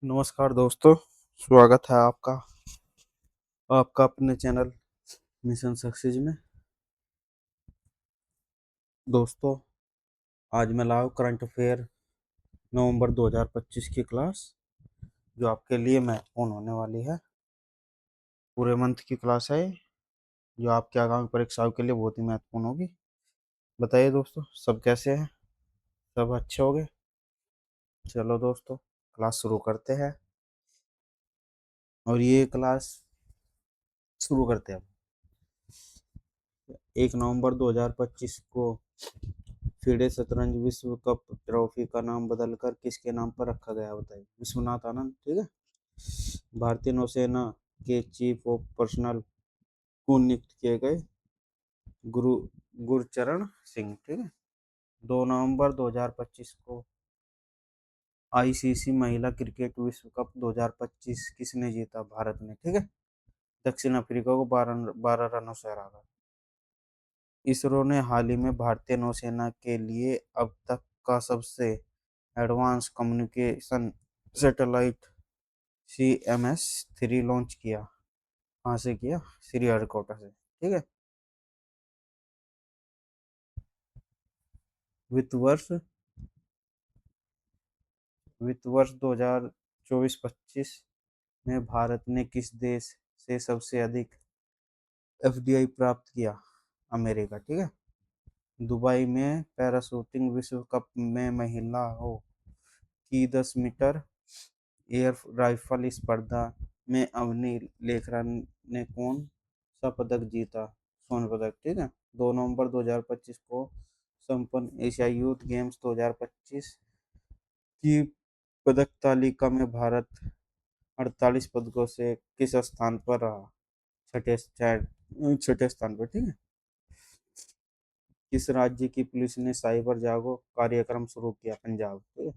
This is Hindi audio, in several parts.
नमस्कार दोस्तों। स्वागत है आपका आपका अपने चैनल मिशन सक्सेस में। दोस्तों, आज मैं लाया हूं करंट अफेयर नवंबर 2025 की क्लास, जो आपके लिए महत्वपूर्ण होने वाली है। पूरे मंथ की क्लास है ये, जो आपके आगामी परीक्षाओं के लिए बहुत ही महत्वपूर्ण होगी। बताइए दोस्तों, सब कैसे हैं? सब अच्छे हो गए? चलो दोस्तों, क्लास शुरू करते हैं। और ये क्लास शुरू करते हैं। 1 नवंबर 2025 को फीडे शतरंज विश्व कप ट्रॉफी का नाम बदलकर किसके नाम पर रखा गया? बताइए। विश्वनाथ आनंद। ठीक है। भारतीय नौसेना के चीफ ऑफ पर्सनल को नियुक्त किए गए? गुरु गुरचरण सिंह। ठीक है। 2 नवंबर 2025 को आईसीसी महिला क्रिकेट विश्व कप 2025 किसने जीता? भारत ने। ठीक है। दक्षिण अफ्रीका को 12 रनों से हरा कर। इसरो ने हाल ही में भारतीय नौसेना के लिए अब तक का सबसे advance communication satellite CMS-3 launch किया। कहाँ से किया? श्रीहरिकोटा से। ठीक है। वित्त वर्ष वित्त वर्ष 2024-25 में भारत ने किस देश से सबसे अधिक FDI प्राप्त किया? अमेरिका। ठीक है। दुबई में पैराशूटिंग विश्व कप में महिलाओं की 10 मीटर एयर राइफल स्पर्धा में अवनी लेखरा ने कौन सा पदक जीता? स्वर्ण पदक। ठीक है। 2 नवंबर 2025 को संपन्न एशियाई यूथ गेम्स 2025 की पदक तालिका में भारत 48 पदकों से किस स्थान पर रहा? छठे स्थान पर। ठीक है। किस राज्य की पुलिस ने साइबर जागो कार्यक्रम शुरू किया? पंजाब। ठीक है।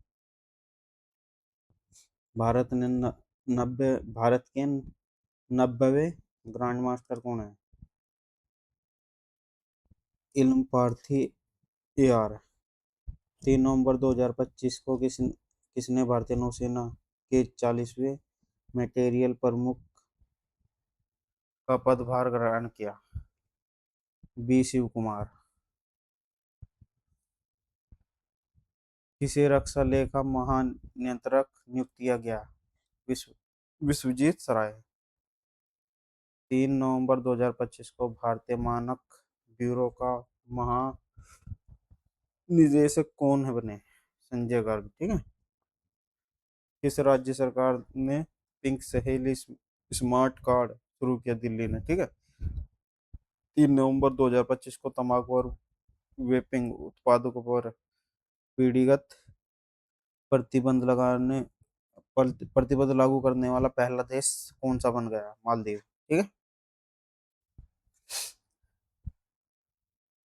भारत ने न, नब्बे भारत के 90वें ग्रैंड मास्टर कौन है? इल्म पार्थी AR। 3 नवंबर 2025 को किसने भारतीय नौसेना के 40वें मेटेरियल प्रमुख का पदभार ग्रहण किया? B. शिव कुमार। किसे रक्षा लेखा महानियंत्रक नियुक्त किया गया? विश्वजीत सराय। 3 नवंबर 2025 को भारतीय मानक ब्यूरो का महानिदेशक कौन है बने? संजय गर्ग। ठीक है। किस राज्य सरकार ने पिंक सहेली स्मार्ट कार्ड शुरू किया? दिल्ली ने। ठीक है। 3 नवंबर 2025 को तंबाकू और वेपिंग उत्पादों पर पीढ़ीगत प्रतिबंध लगाने प्रतिबंध लागू करने वाला पहला देश कौन सा बन गया? मालदीव। ठीक है।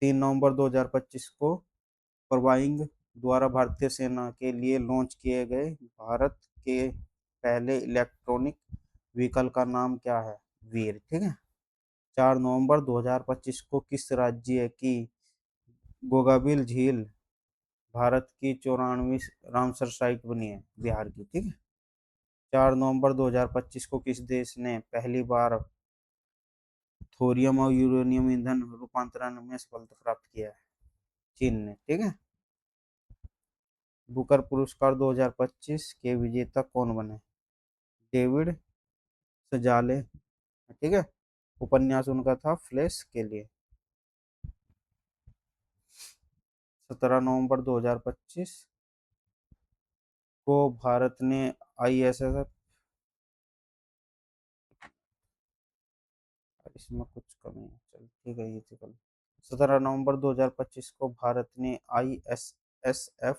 3 नवंबर 2025 को परवाइंग द्वारा भारतीय सेना के लिए लॉन्च किए गए भारत के पहले इलेक्ट्रॉनिक व्हीकल का नाम क्या है? वीर। ठीक है। 4 नवंबर 2025 को किस राज्य की गोगाबिल झील भारत की 94वीं रामसर साइट बनी है? बिहार की। ठीक है। 4 नवंबर 2025 को किस देश ने पहली बार थोरियम और यूरेनियम ईंधन रूपांतरण में सफलता प्राप्त किया है? चीन ने। ठीक है। बुकर पुरस्कार 2025 के विजेता कौन बने? डेविड सजाले। ठीक है। उपन्यास उनका था फ्लैश के लिए। 17 नवंबर 2025 को भारत ने ISS इसमें कुछ कमी है, चल ठीक है, ये तो कल 17 नवंबर 2025 को भारत ने ISSF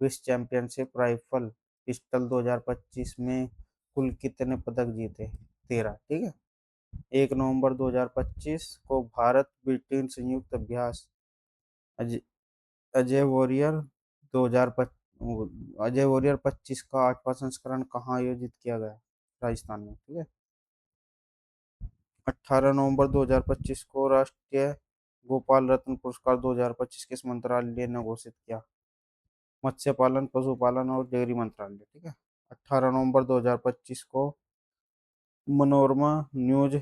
विश्व चैंपियनशिप राइफल पिस्टल 2025 में कुल कितने पदक जीते? 13। ठीक है। 1 नवंबर 2025 को भारत ब्रिटेन संयुक्त अभ्यास अजय अजय वॉरियर 25 का 8वां संस्करण कहाँ आयोजित किया गया? राजस्थान में। ठीक है। 18 नवंबर 2025 को राष्ट्रीय गोपाल रत्न पुरस्कार 2025 किस मंत्रालय ने घोषित किया? मत्स्य पालन, पशुपालन और डेयरी मंत्रालय। ठीक है। 18 नवंबर 2025 को मनोरमा न्यूज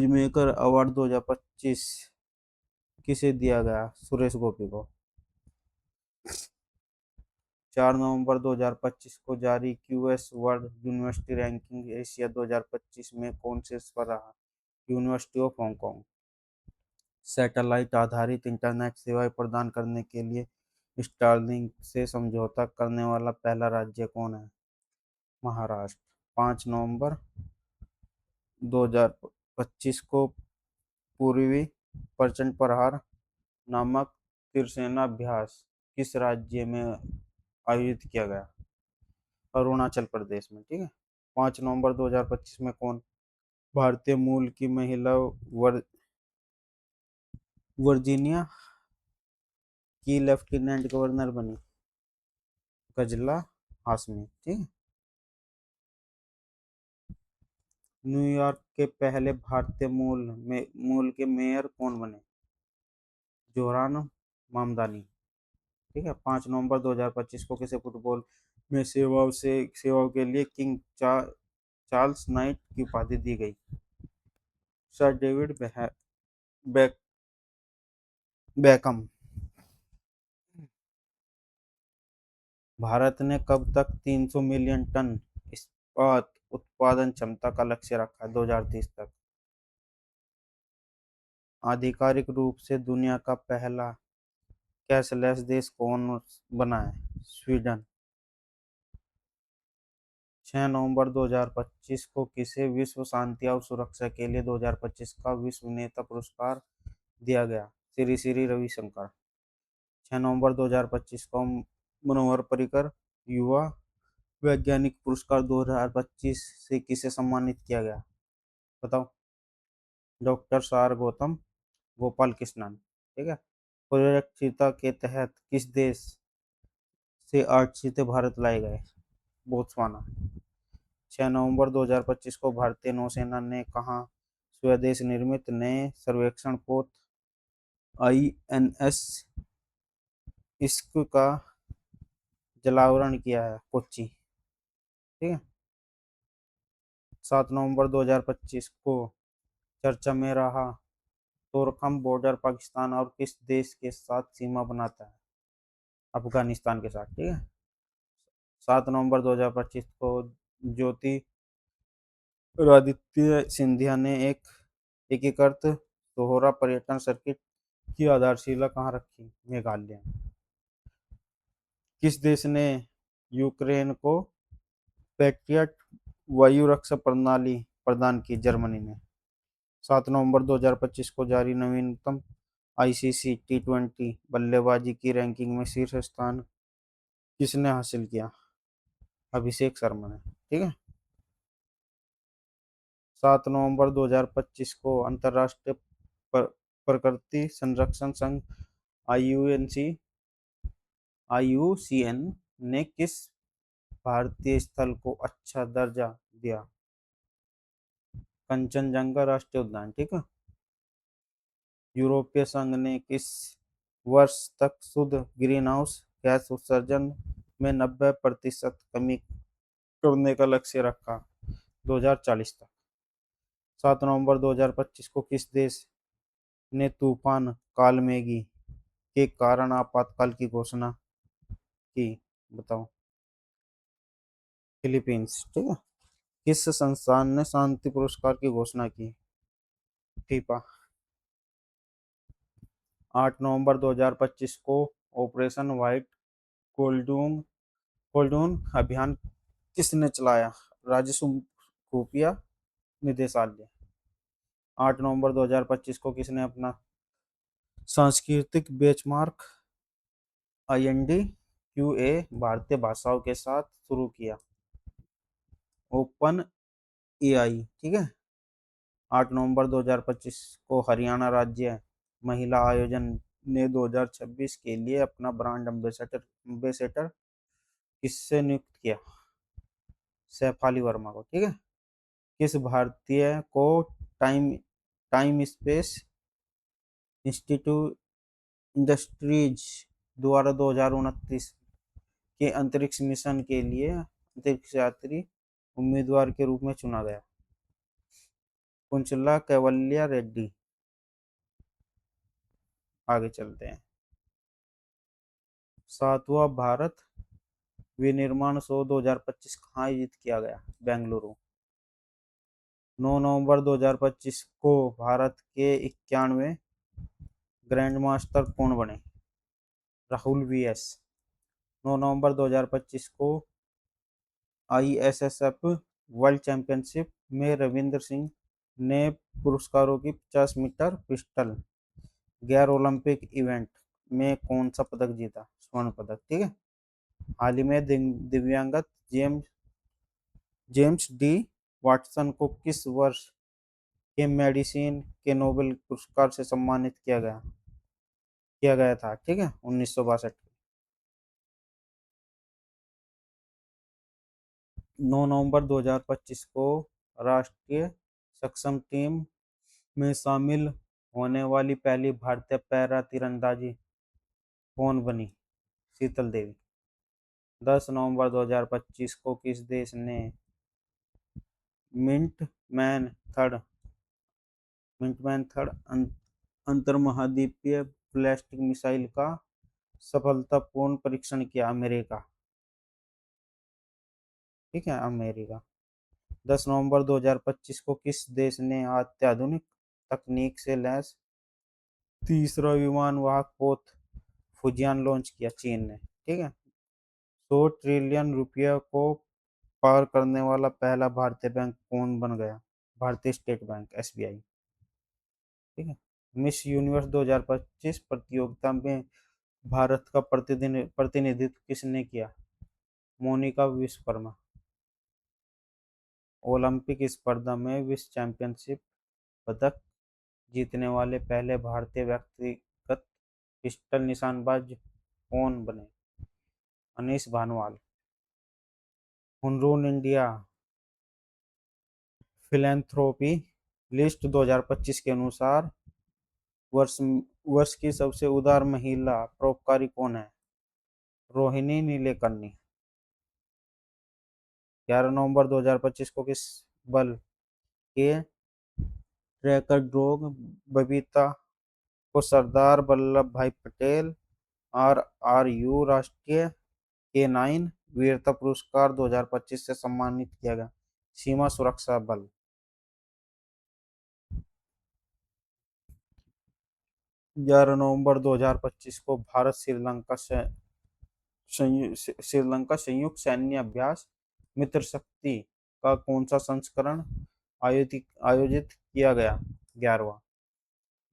मेकर अवार्ड 2025 किसे दिया गया? सुरेश गोपी को। 4 नवंबर 2025 को जारी QS world university ranking Asia 2025 में कौन से पर रहा? University of Hong Kong. सैटेलाइट आधारित इंटरनेट सेवाएं प्रदान करने के लिए स्टारलिंक से समझौता करने वाला पहला राज्य कौन है? महाराष्ट्र। 5 नवंबर 2025 को पूर्वी प्रचंड प्रहार नामक त्रिसेना अभ्यास किस राज्य में आयोजित किया गया? अरुणाचल प्रदेश में। ठीक है। 5 नवंबर 2025 में कौन भारतीय मूल की महिला वर्जीनिया की लेफ्टिनेंट गवर्नर बनी? गजला हाशमी। ठीक है। न्यूयॉर्क के पहले भारतीय मूल के मेयर कौन बने? जोहरान मामदानी। ठीक है। 5 नवंबर 2025 को किसे फुटबॉल में सेवाओं के लिए किंग चार्ल्स नाइट की उपाधि दी गई? Sir David become. भारत ने कब तक 300 मिलियन टन इस्पात उत्पादन क्षमता का लक्ष्य रखा है? 2030 तक। आधिकारिक रूप से दुनिया का पहला कैशलेस देश कौन बना है? स्वीडन। 6 नवंबर 2025 को किसे विश्व शांति और सुरक्षा के लिए 2025 का विश्व नेता पुरस्कार दिया गया? श्री श्री रविशंकर। 6 नवंबर 2025 को मनोहर पर्रिकर युवा वैज्ञानिक पुरस्कार 2025 से किसे सम्मानित किया गया? बताओ। डॉक्टर सार गोपाल कृष्णन। ठीक है। प्रोजेक्ट चीता के तहत किस देश से 8 चीते भारत लाए गए? बोत्सवाना। 6 नवंबर 2025 को भारतीय नौसेना ने कहाँ स्वदेश निर्मित नए सर्वेक्षण पोत INS इश्क का जलावरण किया है? कोच्चि। ठीक है। 7 नवंबर 2025 को चर्चा में रहा तोरखम बॉर्डर पाकिस्तान और किस देश के साथ सीमा बनाता है? अफगानिस्तान के साथ। ठीक है। 7 नवंबर 2025 को ज्योतिरादित्य सिंधिया ने एक एकीकृत दोहरा पर्यटन सर्किट की आधारशिला कहाँ रखी? मेघालय। किस देश ने यूक्रेन को पैट्रियट वायु रक्षा प्रणाली प्रदान की? जर्मनी ने। 7 नवंबर 2025 को जारी नवीनतम ICC T20 बल्लेबाजी की रैंकिंग में शीर्ष स्थान किसने हासिल किया? अभिषेक शर्मा ने। ठीक है। 7 नवंबर 2025 को अंतर्राष्ट्रीय प्रकृति संरक्षण संघ IUCN ने किस भारतीय स्थल को अच्छा दर्जा दिया? कंचनजंगा राष्ट्रीय उद्यान। ठीक है। यूरोपीय संघ ने किस वर्ष तक शुद्ध ग्रीनहाउस गैस उत्सर्जन में 90% कमी करने का लक्ष्य रखा? 2040 तक। 7 नवंबर 2025 को किस देश ने तूफान कालमेघी के कारण आपातकाल की घोषणा की? बताओ। फिलीपींस। ठीक है। किस संस्थान ने शांति पुरस्कार की घोषणा की? फीफा। 8 नवंबर 2025 को ऑपरेशन व्हाइट कोल्डून कोल्डून अभियान किसने चलाया? राजस्व खुफिया निदेशालय। 8 नवंबर 2025 को किसने अपना सांस्कृतिक बेंचमार्क IND-QA भारतीय भाषाओं के साथ शुरू किया? Open AI। ठीक है। 8 नवंबर 2025 को हरियाणा राज्य महिला आयोजन ने 2026 के लिए अपना ब्रांड एम्बेसडर किससे नियुक्त किया? सैफाली वर्मा को। ठीक है। किस भारतीय को time time space institute industries द्वारा 2029 के अंतरिक्ष मिशन के लिए अंतरिक्ष यात्री उम्मीदवार के रूप में चुना गया? कुंचला कैवल्या रेड्डी। आगे चलते हैं। सातवां भारत विनिर्माण शो 2025 कहाँ आयोजित किया गया? बेंगलुरु। 9 नवंबर 2025 को भारत के 91वें ग्रैंड मास्टर कौन बने? राहुल वीएस। 9 नवंबर 2025 को आईएसएसएफ वर्ल्ड चैंपियनशिप में रविंद्र सिंह ने पुरस्कारों की 50 मीटर पिस्टल गैर ओलंपिक इवेंट में कौन सा पदक जीता? स्वर्ण पदक। ठीक है। हाल ही में दिव्यांगत जेम्स जेम्स डी वाटसन को किस वर्ष के मेडिसिन के नोबेल पुरस्कार से सम्मानित किया गया था? ठीक है, 1962। 9 नवंबर 2025 को राष्ट्रीय सक्षम टीम में शामिल होने वाली पहली भारतीय पैरा तीरंदाजी कौन बनी? शीतल देवी। 10 नवंबर 2025 को किस देश ने मिंटमैन थर्ड मिंटमैन थर्ड अंतर्महाद्वीपीय बैलिस्टिक मिसाइल का सफलतापूर्ण परीक्षण किया? अमेरिका। ठीक है, अमेरिका। 10 नवंबर 2025 को किस देश ने अत्याधुनिक तकनीक से लैस तीसरा विमान वाहक पोत फुजियान लॉन्च किया? चीन ने। ठीक है। 100 ट्रिलियन रुपये को पार करने वाला पहला भारतीय बैंक कौन बन गया? भारतीय स्टेट बैंक, एसबीआई। ठीक है। मिस यूनिवर्स 2025 प्रतियोगिता में भारत का प्रतिनिधित्व किसने किया? मोनिका विश्वकर्मा। ओलंपिक स्पर्धा में विश्व चैंपियनशिप पदक जीतने वाले पहले भारतीय व्यक्तिगत पिस्टल निशानबाज कौन बने? Anish Bhanwal. Hurun India philanthropy list 2025 के अनुसार वर्ष वर्ष की सबसे उदार महिला परोपकारी कौन है? रोहिणी नीलेकर्णी। 11 नवंबर 2025 को किस बल के ट्रैकर ड्रोग बबीता को सरदार वल्लभ भाई पटेल RRU राष्ट्रीय के-9 वीरता पुरस्कार 2025 से सम्मानित किया गया? सीमा सुरक्षा बल। 11 नवंबर 2025 को भारत श्रीलंका संयुक्त सैन्य अभ्यास मित्र शक्ति का कौन सा संस्करण आयोजित किया गया? 11वां।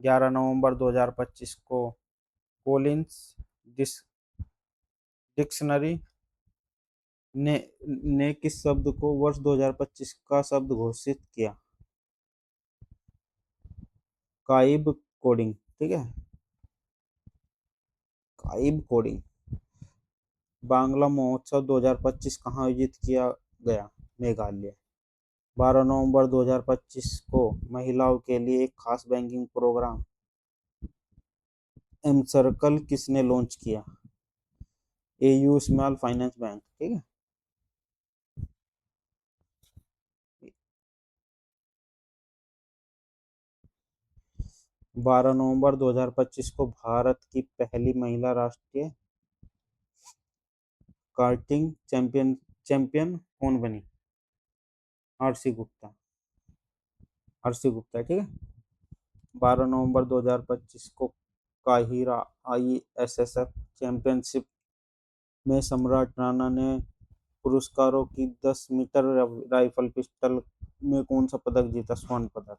11 नवंबर 2025 को कोलिंस डिक्शनरी ने किस शब्द को वर्ष 2025 का शब्द घोषित किया? Cab coding. ठीक है, काइब कोडिंग। बांग्ला महोत्सव 2025 कहाँ आयोजित किया गया? मेघालय। 12 नवंबर 2025 को महिलाओं के लिए एक खास बैंकिंग प्रोग्राम एम सर्कल किसने लॉन्च किया? AU small finance bank. ठीक है। 12 नवंबर 2025 को भारत की पहली महिला राष्ट्रीय कार्टिंग चैंपियन कौन बनी? आरसी गुप्ता। ठीक है। 12 नवंबर 2025 को काहिरा आईएसएसएफ चैंपियनशिप में सम्राट राणा ने पुरस्कारों की 10 मीटर राइफल पिस्टल में कौन सा पदक जीता? स्वर्ण पदक।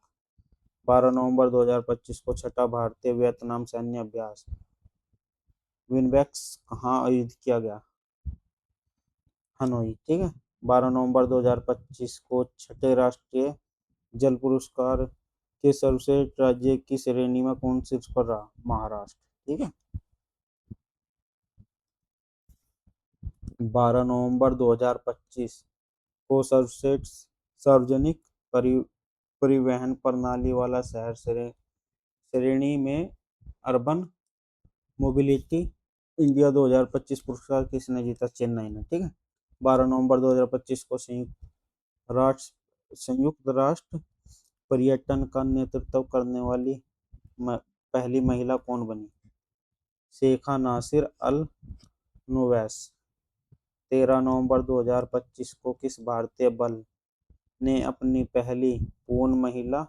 12 नवंबर 2025 को छठा भारतीय वियतनाम सैन्य अभ्यास विनबैक्स कहाँ आयोजित किया गया? हनोई। ठीक है। 12 नवंबर 2025 को छठे राष्ट्रीय जल पुरस्कार के सर्वश्रेष्ठ राज्य की श्रेणी में कौन शीर्ष पर रहा? महाराष्ट्र। ठीक है। 12 नवंबर 2025 को सर्वश्रेष्ठ सार्वजनिक परिवहन प्रणाली वाला शहर श्रेणी में अर्बन मोबिलिटी इंडिया 2025 पुरस्कार किसने जीता? चेन्नई ने, ठीक है। 12 नवंबर 2025 को संयुक्त राष्ट्र पर्यटन का नेतृत्व करने वाली पहली महिला कौन बनी? शेखा नासिर अल नुवैस। 13 नवंबर 2025 को किस भारतीय बल ने अपनी पहली पूर्ण महिला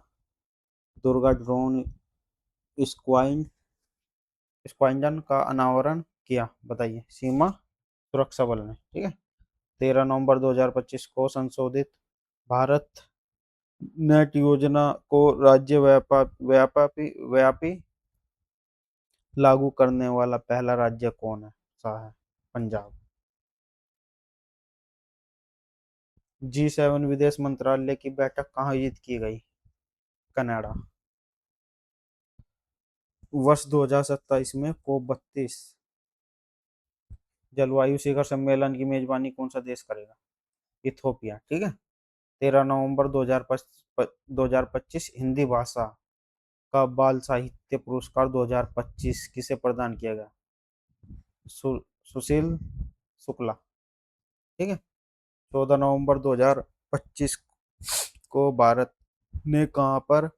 दुर्गा ड्रोन स्क्वाड्रन का अनावरण किया? बताइए। सीमा सुरक्षा बल ने, ठीक है। 13 नवंबर 2025 को संशोधित भारत नेट योजना को राज्य व्यापी लागू करने वाला पहला राज्य कौन है? सा है पंजाब। G7 विदेश मंत्रालय की बैठक कहाँ आयोजित की गई? कनाडा। वर्ष 2027 में COP 32 जलवायु शिखर सम्मेलन की मेजबानी कौन सा देश करेगा? इथोपिया, ठीक है। 13 नवंबर 2025 हिंदी भाषा का बाल साहित्य पुरस्कार 2025 किसे प्रदान किया गया? सुशील शुक्ला, ठीक है। 14 नवंबर 2025 को भारत ने कहाँ पर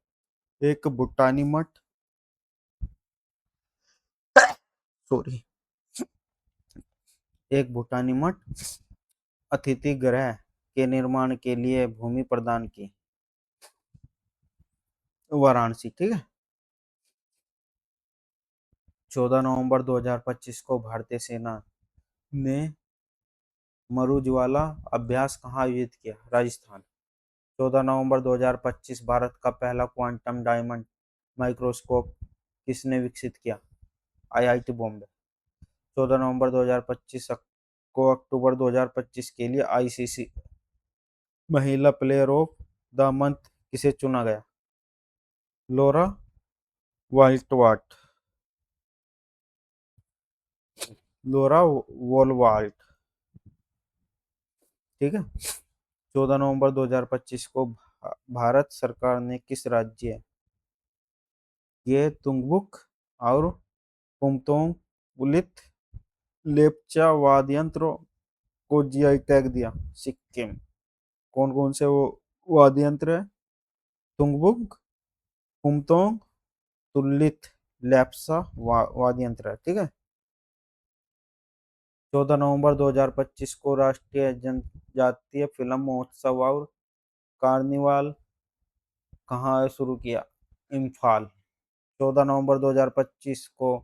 एक भूटानी मठ सॉरी एक भूटानी मठ अतिथि गृह के निर्माण के लिए भूमि प्रदान की? वाराणसी, ठीक है। 14 नवंबर 2025 को भारतीय सेना ने मरुज्वाला अभ्यास कहाँ आयोजित किया? राजस्थान। 14 नवंबर 2025 भारत का पहला क्वांटम डायमंड माइक्रोस्कोप किसने विकसित किया? आईआईटी बॉम्बे। 14 नवंबर 2025 को अक्टूबर 2025 के लिए आईसीसी महिला प्लेयर ऑफ द मंथ किसे चुना गया? लोरा वाइल्टवाट। लोरा वोलवाल्ट, ठीक है। 14 नवंबर 2025 को भारत सरकार ने किस राज्य ये तुंगबुक और पुमतोंग पुलित लेप्चा वाद्य यंत्रों को जीआई टैग दिया? सिक्किम। कौन कौन से वो वाद्य यंत्र है? तुंगबुक, पुमतोंग, तुलित, लेप्चा वाद्य यंत्र है, ठीक है। 14 नवंबर 2025 को राष्ट्रीय जनजातीय फिल्म महोत्सव और कार्निवाल कहाँ शुरू किया? इम्फाल। 14 नवंबर 2025 को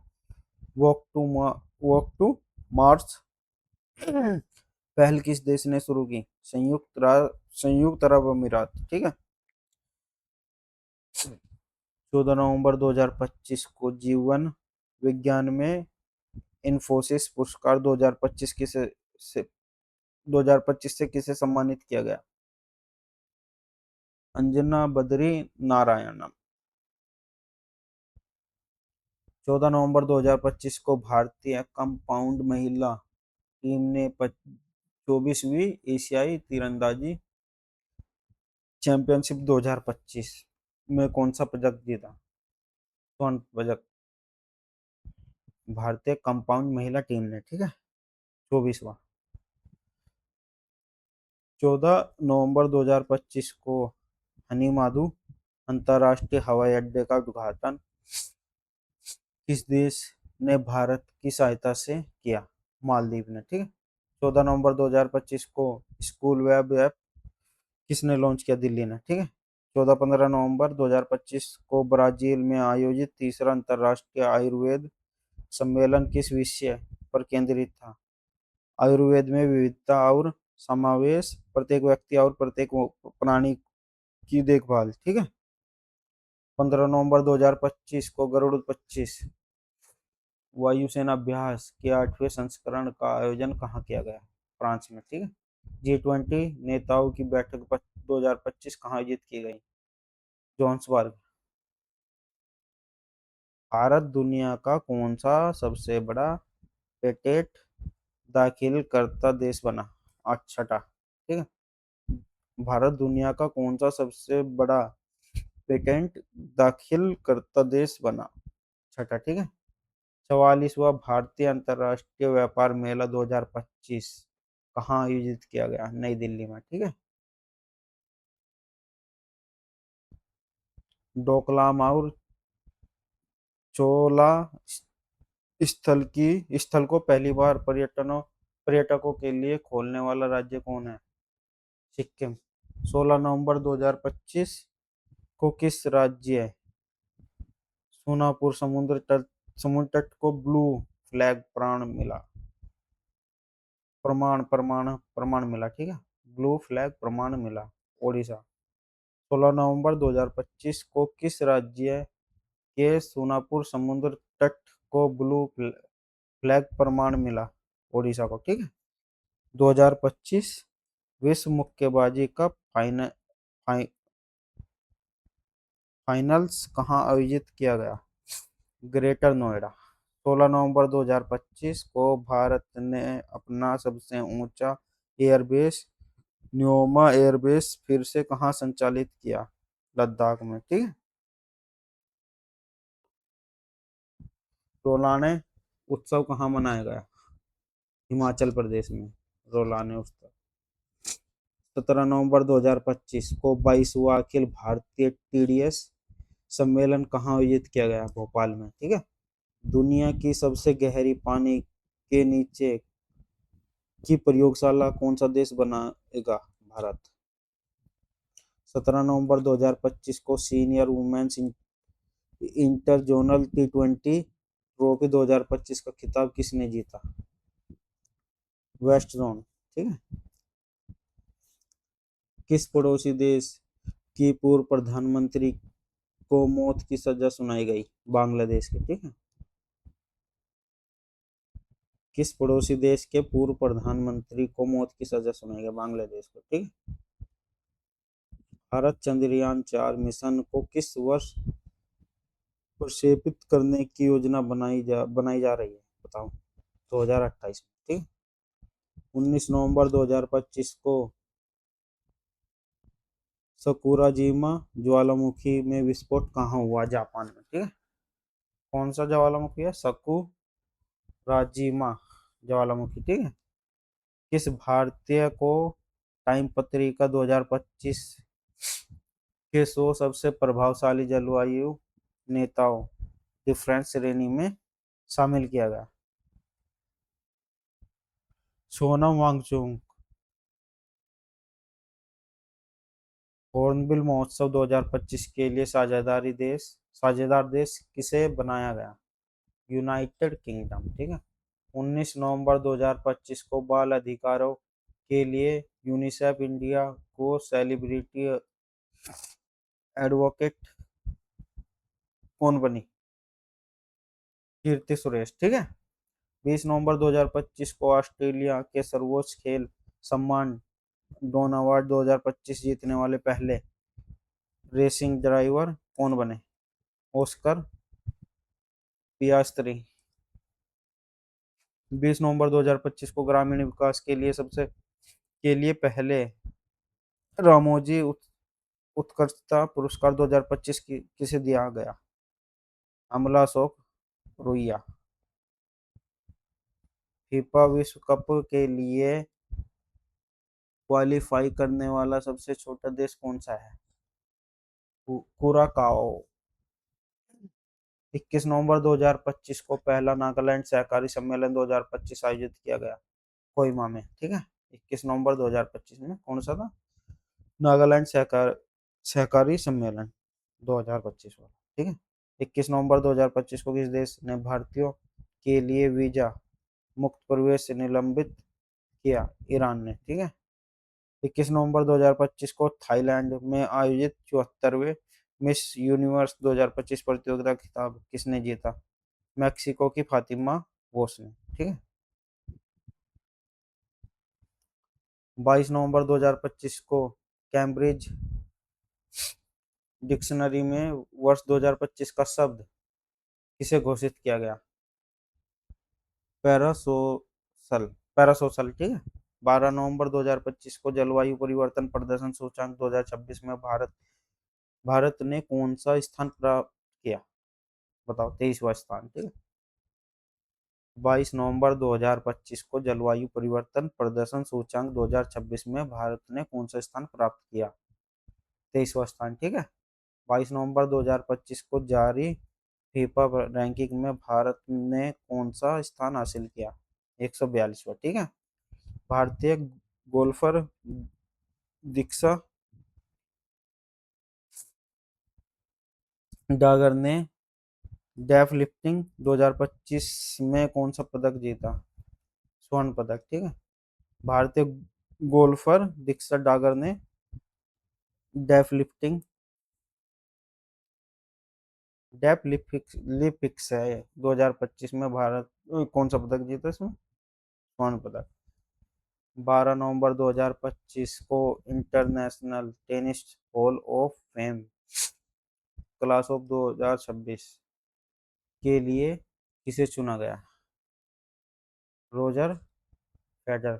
वॉक टू मार्च पहल किस देश ने शुरू की? संयुक्त अरब अमीरात, ठीक है। 14 नवंबर 2025 को जीवन विज्ञान में इन्फोसिस पुरस्कार 2025 से किसे सम्मानित किया गया? अंजना बद्री नारायणन। 14 नवंबर 2025 को भारतीय कंपाउंड महिला टीम ने 24वीं एशियाई तीरंदाजी चैंपियनशिप 2025 में कौन सा पदक जीता? स्वर्ण पदक। भारतीय कंपाउंड महिला टीम ने, ठीक है। 24वां। 14 नवंबर 2025 को हनीमादू अंतर्राष्ट्रीय हवाई अड्डे का उद्घाटन किस देश ने भारत की सहायता से किया? मालदीव ने, ठीक है। 14 नवंबर 2025 को स्कूल वेब ऐप किसने लॉन्च किया? दिल्ली ने, ठीक है। 14-15 नवंबर 2025 को ब्राजील में आयोजित तीसरा अंतर्राष्ट्रीय आयुर्वेद सम्मेलन किस विषय पर केंद्रित था? आयुर्वेद में विविधता और समावेश, प्रत्येक व्यक्ति और प्रत्येक प्राणी की देखभाल, ठीक है। 15 नवंबर 2025 को गरुड़ 25 वायुसेना अभ्यास के 8वें संस्करण का आयोजन कहाँ किया गया? फ्रांस में, ठीक है। G20 नेताओं की बैठक 2025 कहाँ आयोजित की गई? जोहान्सबर्ग। भारत दुनिया का कौन सा सबसे बड़ा पेटेंट दाखिल करता देश बना? छठा, ठीक है। भारत दुनिया का कौन सा सबसे बड़ा पेटेंट दाखिल करता देश बना? छठा, ठीक है। 44वां भारतीय अंतर्राष्ट्रीय व्यापार मेला 2025 कहाँ आयोजित किया गया? नई दिल्ली में, ठीक है। डोकलाम और चोला स्थल को पहली बार पर्यटकों के लिए खोलने वाला राज्य कौन है? सिक्किम। 16 नवंबर 2025 को किस राज्य सोनापुर समुद्र तट को ब्लू फ्लैग प्रमाण मिला, ठीक है। ब्लू फ्लैग प्रमाण मिला? ओडिशा। 16 नवंबर 2025 को किस राज्य के सोनापुर समुद्र तट को ब्लू फ्लैग प्रमाण मिला? ओडिशा को, ठीक है। 2025 विश्व मुक्केबाजी का फाइनल्स कहाँ आयोजित किया गया? ग्रेटर नोएडा। 16 नवंबर 2025 को भारत ने अपना सबसे ऊंचा एयरबेस न्योमा एयरबेस फिर से कहाँ संचालित किया? लद्दाख में, ठीक है। रोलाने उत्सव कहाँ मनाया गया? हिमाचल प्रदेश में, रोलाने उत्सव। 17 नवंबर 2025 को 22वां अखिल भारतीय टीडीएस सम्मेलन कहाँ आयोजित किया गया? भोपाल में, ठीक है। दुनिया की सबसे गहरी पानी के नीचे की प्रयोगशाला कौन सा देश बनाएगा? भारत। 17 नवंबर 2025 को senior women's inter zonal T20 trophy 2025 का खिताब किसने जीता? वेस्ट जोन, ठीक है। किस पड़ोसी देश की पूर्व प्रधानमंत्री को मौत की सजा सुनाई गई? बांग्लादेश के, ठीक है। किस पड़ोसी देश के पूर्व प्रधानमंत्री को मौत की सजा सुनाई गई? बांग्लादेश को, ठीक है। भारत चंद्रयान-4 मिशन को किस वर्ष प्रक्षेपित करने की योजना बनाई जा रही है? बताओ। 2028 में, ठीक। 19 नवंबर 2025 को सकुराजिमा ज्वालामुखी में विस्फोट कहाँ हुआ? जापान में, ठीक है। कौन सा ज्वालामुखी है? सकुराजिमा ज्वालामुखी, ठीक है। किस भारतीय को टाइम पत्रिका 2025 के 100 सबसे प्रभावशाली जलवायु नेताओं डिफरेंस श्रेणी में शामिल किया गया? सोनम वांगचुक। हॉर्नबिल महोत्सव 2025 के लिए साझेदार देश किसे बनाया गया? यूनाइटेड किंगडम, ठीक है। 19 नवंबर 2025 को बाल अधिकारों के लिए यूनिसेफ इंडिया को सेलिब्रिटी एडवोकेट कौन बनी? कीर्ति सुरेश, ठीक है। 20 नवंबर 2025 को ऑस्ट्रेलिया के सर्वोच्च खेल सम्मान डॉन अवार्ड 2025 जीतने वाले पहले रेसिंग ड्राइवर कौन बने? Oscar Piastri. 20 नवंबर 2025 को ग्रामीण विकास के लिए पहले रामोजी उत्कृष्टता पुरस्कार 2025 किसे दिया गया? अमला अशोक रुइया। फीफा विश्व कप के लिए क्वालीफाई करने वाला सबसे छोटा देश कौन सा है? कुराकाओ। 21 नवंबर 2025 को पहला नागालैंड सहकारी सम्मेलन 2025 आयोजित किया गया कोहिमा में, ठीक है। 21 नवंबर 2025 में कौन सा था? नागालैंड सहकारी सम्मेलन 2025 वाला, ठीक है। 21 नवंबर 2025 को किस देश ने भारतीयों के लिए वीजा मुक्त प्रवेश निलंबित किया? ईरान ने, ठीक है। 21 नवंबर 2025 को थाईलैंड में आयोजित 74वें मिस यूनिवर्स 2025 प्रतियोगिता का खिताब किसने जीता? मैक्सिको की फातिमा वोस ने, ठीक है। 22 नवंबर 2025 को कैम्ब्रिज डिक्शनरी में वर्ष 2025 का शब्द किसे घोषित किया गया? पैरासोशल पैरासोशल, ठीक है। 12 नवंबर 2025 को जलवायु परिवर्तन प्रदर्शन सूचकांक 2026 में भारत ने कौन सा स्थान प्राप्त किया? बताओ। 23वां स्थान, ठीक है। 22 नवंबर 2025 को जलवायु परिवर्तन प्रदर्शन सूचांक 2026 में भारत ने कौन सा स्थान प्राप्त किया? 23वां स्थान, ठीक है। 22 नवंबर 2025 को जारी फीफा रैंकिंग में भारत ने कौन सा स्थान हासिल किया? 142वां, ठीक है। भारतीय गोल्फर दीक्षा डागर ने डेफ लिफ्टिंग 2025 में कौन सा पदक जीता? स्वर्ण पदक, ठीक है। भारतीय गोल्फर दीक्षा डागर ने डेफ लिफ्टिंग डेफ लिपिक्स है 2025 में भारत कौन सा पदक जीता इसमें? स्वर्ण पदक। 12 नवंबर 2025 को international tennis hall of fame class of 2026 के लिए किसे चुना गया? Roger Federer.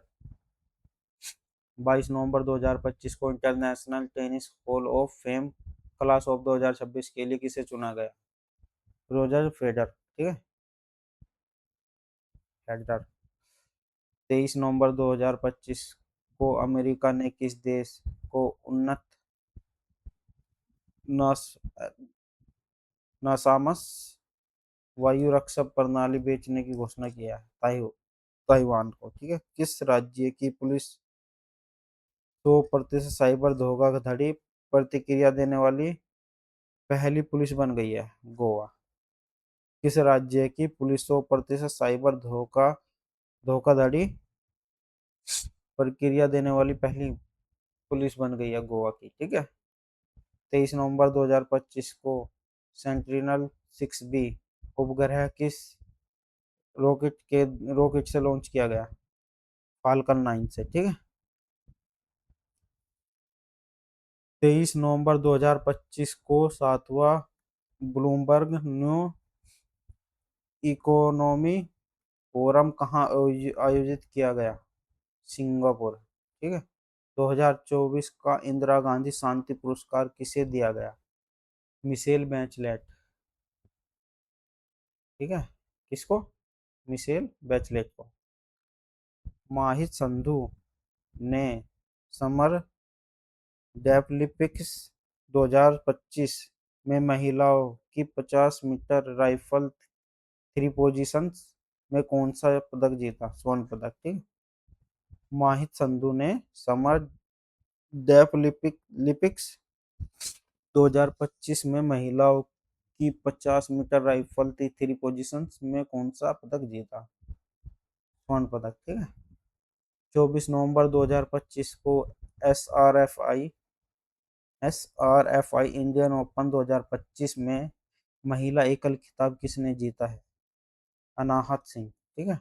22 नवंबर 2025 को international tennis hall of fame class of 2026 के लिए किसे चुना गया? रोजर फेडरर, ठीक है। फेडरर। 23 नवंबर 2025 को अमेरिका ने किस देश को उन्नत नस नासामस वायु रक्षा प्रणाली बेचने की घोषणा किया है? ताइवान को, ठीक है। किस राज्य की पुलिस 100% साइबर धोखाधड़ी प्रतिक्रिया देने वाली पहली पुलिस बन गई है? गोवा। किस राज्य की पुलिस 100% साइबर धोखाधड़ी प्रक्रिया देने वाली पहली पुलिस बन गई है? गोवा की, ठीक है। 23 नवंबर 2025 को सेंट्रिनल-6B उपग्रह किस रॉकेट से लॉन्च किया गया? फाल्कन 9 से, ठीक है। 23 नवंबर 2025 को 7वां ब्लूमबर्ग न्यू इकोनॉमी फोरम कहाँ आयोजित किया गया? सिंगापुर, ठीक है। 2024 का इंदिरा गांधी शांति पुरस्कार किसे दिया गया? मिशेल बैचलेट, ठीक है। किसको? मिशेल बैचलेट को। माहित संधू ने समर डेफलिम्पिक्स 2025 में महिलाओं की 50 मीटर राइफल थ्री पोजीशंस में कौन सा पदक जीता? स्वर्ण पदक, ठीक। माहित संधू ने समर डेफलिम्पिक्स 2025 में महिलाओं की 50 मीटर राइफल थ्री पोजीशंस में कौन सा पदक जीता? स्वर्ण पदक, ठीक है। 24 नवंबर 2025 को S R F I Indian open 2025 में महिला एकल खिताब किसने जीता है? अनाहत सिंह, ठीक है।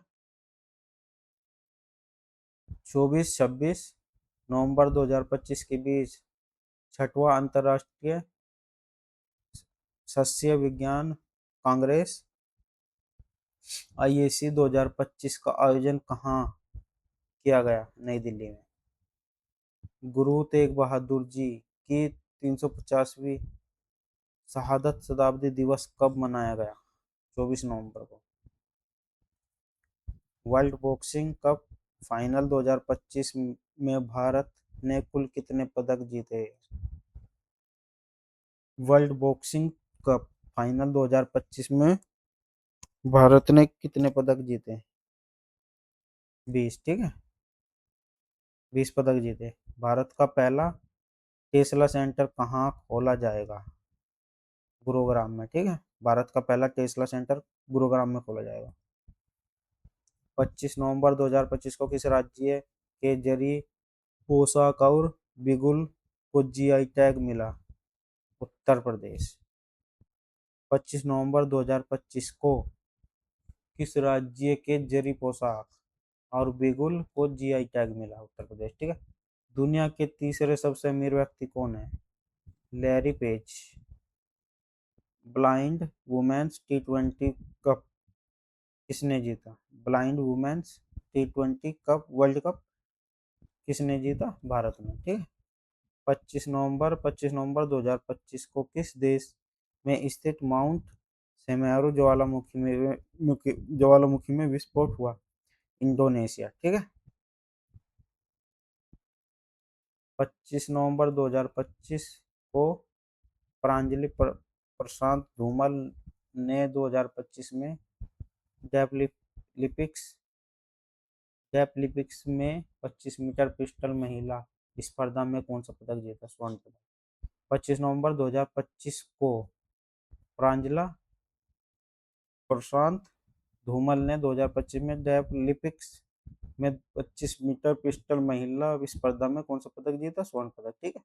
24-26 नवंबर 2025 के बीच छठवां अंतर्राष्ट्रीय सस्य विज्ञान कांग्रेस आईएसी 2025 का आयोजन कहाँ किया गया? नई दिल्ली में। गुरु तेग बहादुर जी की 350वीं शहादत शताब्दी दिवस कब मनाया गया? 24 नवंबर को। वर्ल्ड बॉक्सिंग कप फाइनल 2025 में भारत ने कुल कितने पदक जीते? वर्ल्ड बॉक्सिंग कप फाइनल 2025 में भारत ने कितने पदक जीते? 20, ठीक है। 20 पदक जीते। भारत का पहला टेस्ला सेंटर कहाँ खोला जाएगा? गुरुग्राम में, ठीक है। भारत का पहला टेस्ला सेंटर गुरुग्राम में खोला जाएगा। 25 नवंबर 2025 को किस राज्य के जरिए पोशाक और बिगुल को जीआई टैग मिला? उत्तर प्रदेश। 25 नवंबर 2025 को किस राज्य के जरी पोशाक और बिगुल को जीआई टैग मिला? उत्तर प्रदेश, ठीक है। दुनिया के तीसरे सबसे अमीर व्यक्ति कौन है? Larry page. ब्लाइंड वुमेन्स टी20 कप किसने जीता? ब्लाइंड वुमेन्स टी20 कप वर्ल्ड कप किसने जीता? भारत ने, ठीक है। 25 नवंबर 2025 को किस देश में स्थित माउंट सेमेरू ज्वालामुखी में विस्फोट हुआ, इंडोनेशिया, ठीक है। 25 नवंबर 2025 को प्रांजलि प्रशांत धूमल ने 2025 में डेफलिपिक्स डेफलिपिक्स में 25 मीटर पिस्टल महिला स्पर्धा में कौन सा पदक जीता? स्वर्ण पदक। 25 नवंबर 2025 को प्रांजला प्रशांत धूमल ने 2025 में डेफलिपिक्स में 25 मीटर पिस्टल महिला स्पर्धा में कौन सा पदक जीता? स्वर्ण पदक, ठीक है।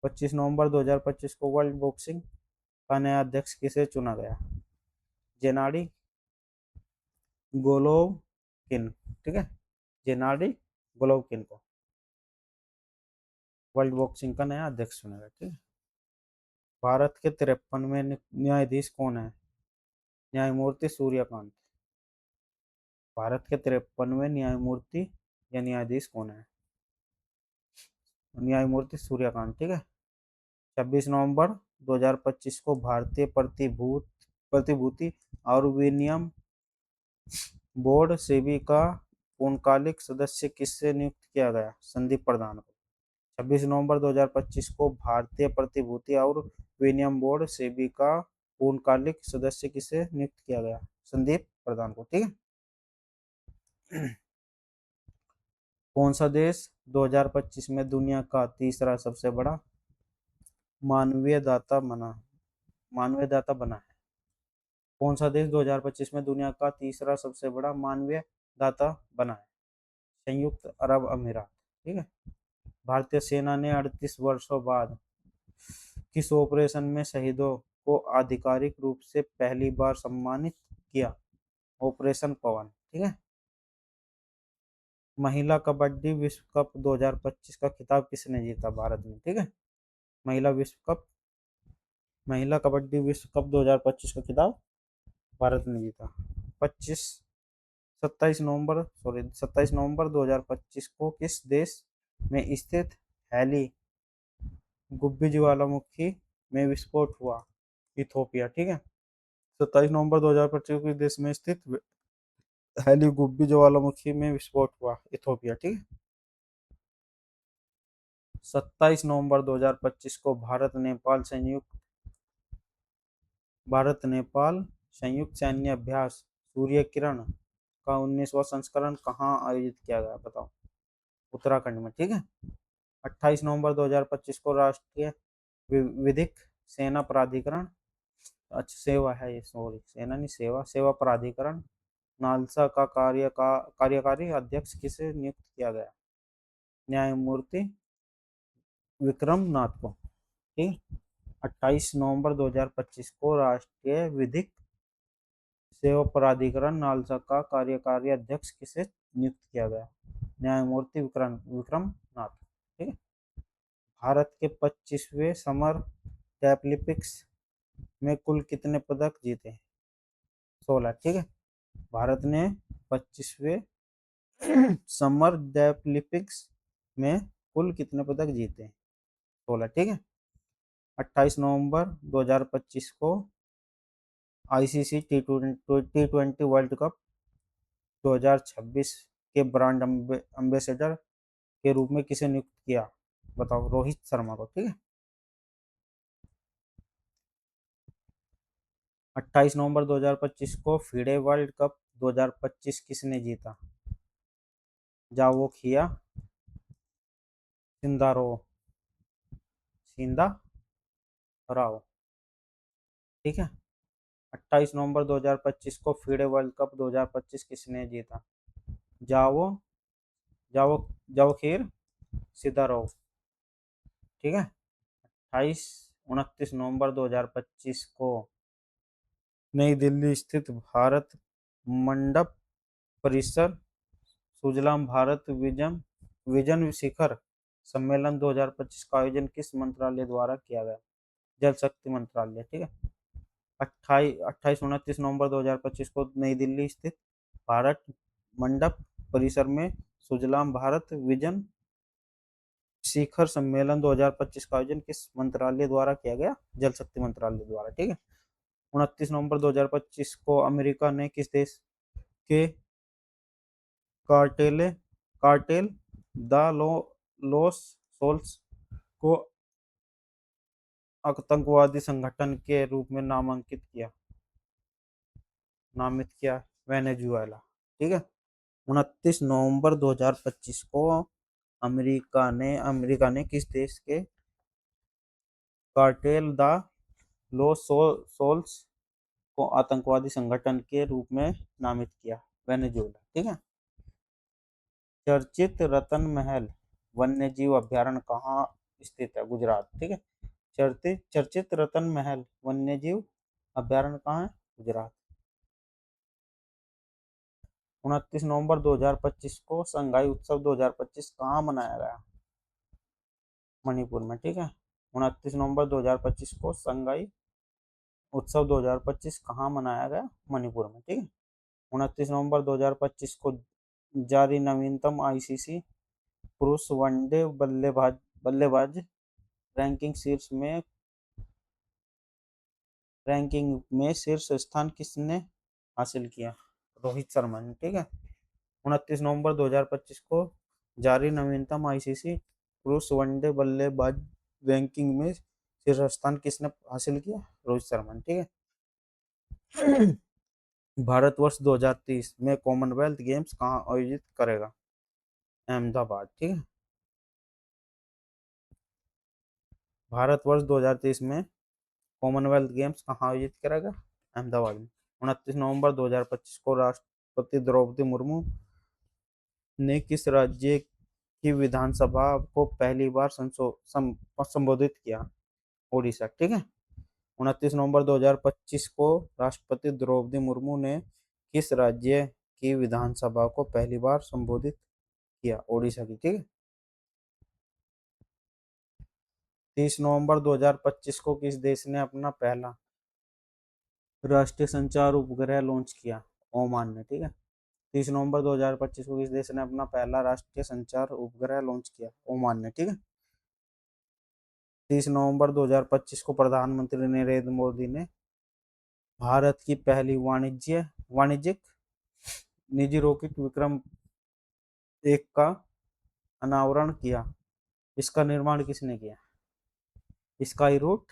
25 नवंबर 2025 को वर्ल्ड बॉक्सिंग का नया अध्यक्ष किसे चुना गया? जेनाडी गोलोवकिन, ठीक है, जेनाडी गोलोवकिन को वर्ल्ड बॉक्सिंग का नया अध्यक्ष चुना गया, ठीक है। भारत के 53वें न्यायाधीश कौन है? न्यायमूर्ति सूर्यकांत। भारत के 53वें न्यायमूर्ति या न्यायाधीश कौन है? न्यायमूर्ति सूर्यकांत, ठीक है। 26 नवंबर 2025 को भारतीय प्रतिभूति और विनियम बोर्ड सेबी का पूर्णकालिक सदस्य किससे नियुक्त किया गया? संदीप प्रधान को। 26 नवंबर 2025 को भारतीय प्रतिभूति और विनियम बोर्ड सेबी का पूर्णकालिक सदस्य किसे नियुक्त किया गया? संदीप प्रधान को, ठीक है। कौन सा देश 2025 में दुनिया का तीसरा सबसे बड़ा मानवीय दाता बना है? कौन सा देश 2025 में दुनिया का तीसरा सबसे बड़ा मानवीय दाता बना है? संयुक्त अरब अमीरात, ठीक है। भारतीय सेना ने 38 वर्षों बाद किस ऑपरेशन में शहीदों को आधिकारिक रूप से पहली बार सम्मानित किया? ऑपरेशन पवन, ठीक है। महिला कबड्डी विश्व कप 2025 का खिताब किसने जीता भारत में? ठीक है, महिला कबड्डी विश्व कप 2025 का खिताब भारत ने जीता। 27 नवंबर 2025 को किस देश में स्थित हैली गुब्बी ज्वालामुखी में विस्फोट हुआ? इथोपिया, ठीक है। 27 नवंबर 2025 को किस देश में स्थित हैली गुब्बी ज्वालामुखी में विस्फोट हुआ? इथोपिया, ठीक है। 27 नवंबर 2025 को भारत नेपाल संयुक्त सैन्य अभ्यास सूर्य किरण का 19वां संस्करण कहाँ आयोजित किया गया? बताओ। उत्तराखंड में, ठीक है। 28 नवंबर 2025 को राष्ट्रीय विधिक सेना प्राधिकरण, अच्छा सेवा है ये, सॉरी सेना नहीं, सेवा प्राधिकरण नालसा का कार्यकारी अध्यक्ष किसे नियुक्त किया गया? न्यायमूर्ति विक्रम नाथ को, ठीक। 28 नवंबर 2025 को राष्ट्रीय विधिक सेवा प्राधिकरण नालसा का कार्यकारी अध्यक्ष किसे नियुक्त किया गया? न्यायमूर्ति विक्रम नाथ, ठीक है। भारत के 25वें समर डेफलिपिक्स में कुल कितने पदक जीते? 16, ठीक है। भारत ने 25वें समर डेफलिपिक्स में कुल कितने पदक जीते? 16, ठीक है। 28 नवंबर 2025 को आईसीसी टी20 वर्ल्ड कप 2026 के ब्रांड एम्बेसडर के रूप में किसे नियुक्त किया? बताओ। रोहित शर्मा को, ठीक है। 28 नवंबर 2025 को फीडे वर्ल्ड कप 2025 किसने जीता? जावोखिया सिंदा राव, ठीक है। 28 नवंबर 2025 को फीडे वर्ल्ड कप 2025 किसने जीता? जावो जावो जावोखिर सिदारोव, ठीक है। 29 नवंबर 2025 को नई दिल्ली स्थित भारत मंडप परिसर सुजलाम भारत विजन शिखर सम्मेलन 2025 का आयोजन किस मंत्रालय द्वारा किया गया? जल शक्ति मंत्रालय, ठीक है। 29 नवंबर 2025 को नई दिल्ली स्थित भारत मंडप परिसर में सुजलाम भारत विजन शिखर सम्मेलन 2025 का आयोजन किस मंत्रालय द्वारा किया गया? जल शक्ति मंत्रालय द्वारा, ठीक है। 29 नवंबर 2025 को अमेरिका ने किस देश के Cartel Cartel de lo los Soles को आतंकवादी संगठन के रूप में नामित किया? वेनेजुएला। ठीक है। 29 नवंबर 2025 को अमेरिका ने किस देश के कार्टेल द सोल्स को आतंकवादी संगठन के रूप में नामित किया? वेनेजुएला। ठीक है। चर्चित रतन महल वन्य जीव अभयारण्य कहाँ स्थित है? गुजरात। ठीक है। चर्चित रतन महल वन्य जीव अभयारण्य कहाँ है? गुजरात। 29 नवंबर 2025 को संगाई उत्सव 2025 कहाँ मनाया गया? मणिपुर में। ठीक है। 29 नवंबर 2025 को संगाई उत्सव 2025 कहाँ मनाया गया? मणिपुर में। ठीक है। 29 नवंबर 2025 को जारी नवीनतम आईसीसी पुरुष वनडे बल्लेबाज रैंकिंग में शीर्ष स्थान किसने हासिल किया? रोहित शर्मा ने। ठीक है। 29 नवंबर 2025 को जारी नवीनतम आईसीसी पुरुष वनडे बल्लेबाज रैंकिंग में शीर्ष स्थान किसने हासिल किया? रोहित शर्मा ने। ठीक है। भारतवर्ष 2030 में कॉमनवेल्थ गेम्स कहाँ आयोजित करेगा? अहमदाबाद। ठीक है। भारतवर्ष 2030 में कॉमनवेल्थ गेम्स कहाँ आयोजित करेगा? अहमदाबाद में। 29 नवंबर 2025 को राष्ट्रपति द्रौपदी मुर्मू ने किस राज्य की विधानसभा को पहली बार संबोधित किया? ओडिशा। ठीक है। 29 नवंबर 2025 को राष्ट्रपति द्रौपदी मुर्मू ने किस राज्य की विधानसभा को पहली बार संबोधित किया? ओडिशा की। ठीक है। 30 नवंबर 2025 को किस देश ने अपना पहला राष्ट्रीय संचार उपग्रह लॉन्च किया? ओमान ने। ठीक है। 30 नवंबर 2025 को किस देश ने अपना पहला राष्ट्रीय संचार उपग्रह लॉन्च किया? ओमान ने। ठीक है। 30 नवंबर 2025 को प्रधानमंत्री नरेंद्र मोदी ने भारत की पहली वाणिज्यिक निजी रॉकेट विक्रम 1 का अनावरण किया। इसका निर्माण किसने किया? Skyroot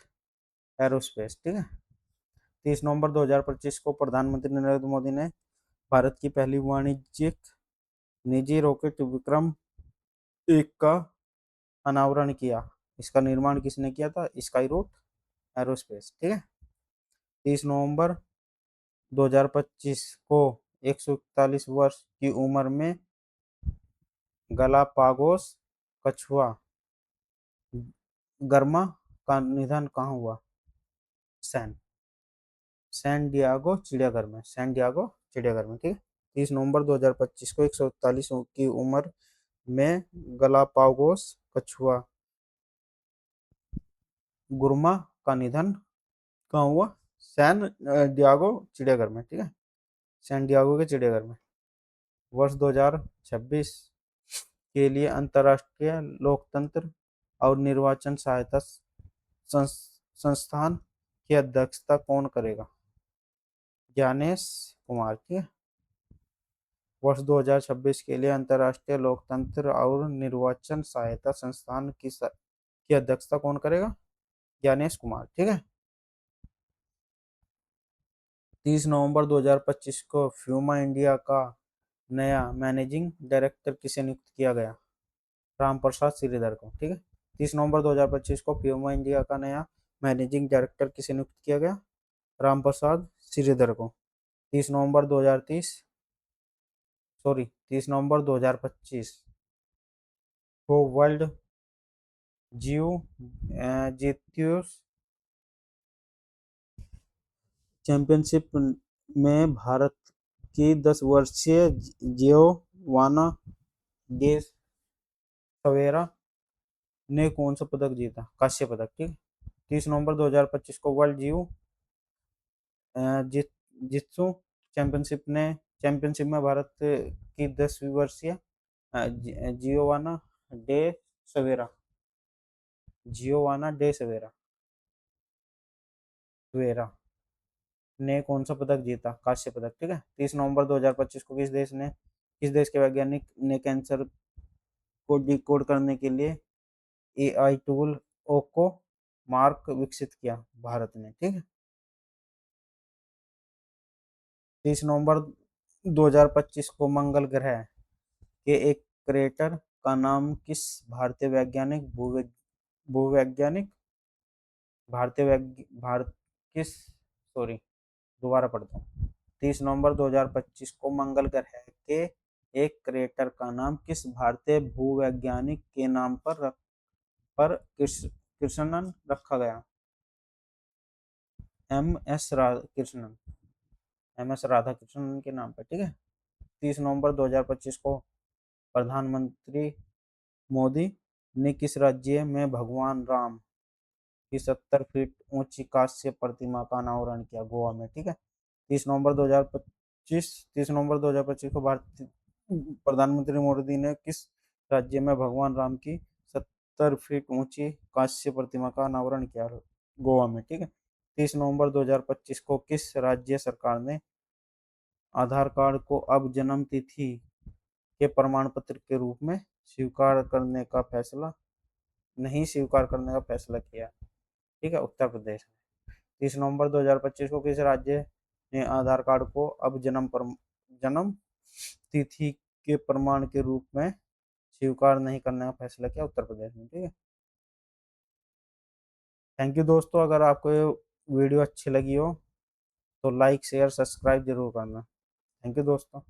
Aerospace. ठीक है। 30 नवंबर 2025 को प्रधानमंत्री नरेंद्र मोदी ने भारत की पहली वाणिज्यिक निजी रॉकेट विक्रम 1 का अनावरण किया। इसका निर्माण किसने किया था? Skyroot Aerospace. ठीक है। 30 नवंबर 2025 को 141 वर्ष की उम्र में गलापागोस कछुआ गर्मा का निधन कहाँ हुआ? सैन सैन डियागो चिड़ियाघर में। ठीक है। 30 नवंबर 2025 को 141 की उम्र में गलापागोस कछुआ गुर्मा का निधन कहाँ हुआ? सैन डियागो चिड़ियाघर में। ठीक है। सैन डियागो के चिड़ियाघर में। वर्ष 2026 के लिए अंतर्राष्ट्रीय लोकतंत्र और निर्वाचन सहायता संस्थान की अध्यक्षता कौन करेगा? ज्ञानेश कुमार। ठीक है। वर्ष 2026 के लिए अंतर्राष्ट्रीय लोकतंत्र और निर्वाचन सहायता संस्थान की अध्यक्षता कौन करेगा? ज्ञानेश कुमार। ठीक है। 30 नवंबर 2025 को फ्यूमा इंडिया का नया मैनेजिंग डायरेक्टर किसे नियुक्त किया गया? राम प्रसाद श्रीधर को। ठीक है। 30 नवंबर 2025 को फ्यूमा इंडिया का नया मैनेजिंग डायरेक्टर किसे नियुक्त किया गया? राम प्रसाद श्रीधर को। 30 नवंबर 2025 को वर्ल्ड जियोस चैंपियनशिप में भारत की 10 वर्षीय जियोवाना डे सवेरा ने कौन सा पदक जीता? कांस्य पदक। ठीक। 30 नवंबर 2025 को वर्ल्ड जित्सु चैंपियनशिप में भारत की 10वीं वर्षीय जियोवाना डे सवेरा जियोवाना डे सवेरा ने कौन सा पदक जीता? कांस्य पदक, ठीक है। 30 नवंबर 2025 को किस देश के वैज्ञानिक ने कैंसर को डिकोड करने के लिए एआई टूल ओको मार्क विकसित किया? भारत ने, ठीक है। 30 नवंबर 2025 को मंगल ग्रह के एक क्रेटर का नाम किस भारतीय वैज्ञानिक भूवैज्ञानिक भारतीय भारत किस सॉरी दोबारा पढ़ता हूँ। 30 नवंबर 2025 को मंगल ग्रह के एक क्रेटर का नाम किस भारतीय भूवैज्ञानिक के नाम कृष्णन रखा गया? एम एस राधाकृष्णन के नाम पर, ठीक है। 30 नवंबर 2025 को प्रधानमंत्री मोदी ने किस राज्य में भगवान राम की 70 फीट ऊंची कांस्य प्रतिमा का अनावरण किया? गोवा में, ठीक है। 30 नवंबर 2025 को भारतीय प्रधानमंत्री मोदी ने किस राज्य में भगवान राम की 70 फीट ऊंची कांस्य प्रतिमा का अनावरण किया? गोवा में, ठीक है। 30 नवंबर 2025 को किस राज्य सरकार ने आधार कार्ड को अब जन्म तिथि के प्रमाण पत्र के रूप में स्वीकार करने का फैसला नहीं स्वीकार करने का फैसला किया? ठीक है, उत्तर प्रदेश। 30 नवंबर 2025 को किस राज्य ने आधार कार्ड को अब जन्म तिथि के प्रमाण के रूप में स्वीकार नहीं करने का फैसला किया? उत्तर प्रदेश में, ठीक है। थैंक यू दोस्तों, अगर आपको ये वीडियो अच्छी लगी हो तो लाइक शेयर सब्सक्राइब जरूर करना। थैंक यू दोस्तों।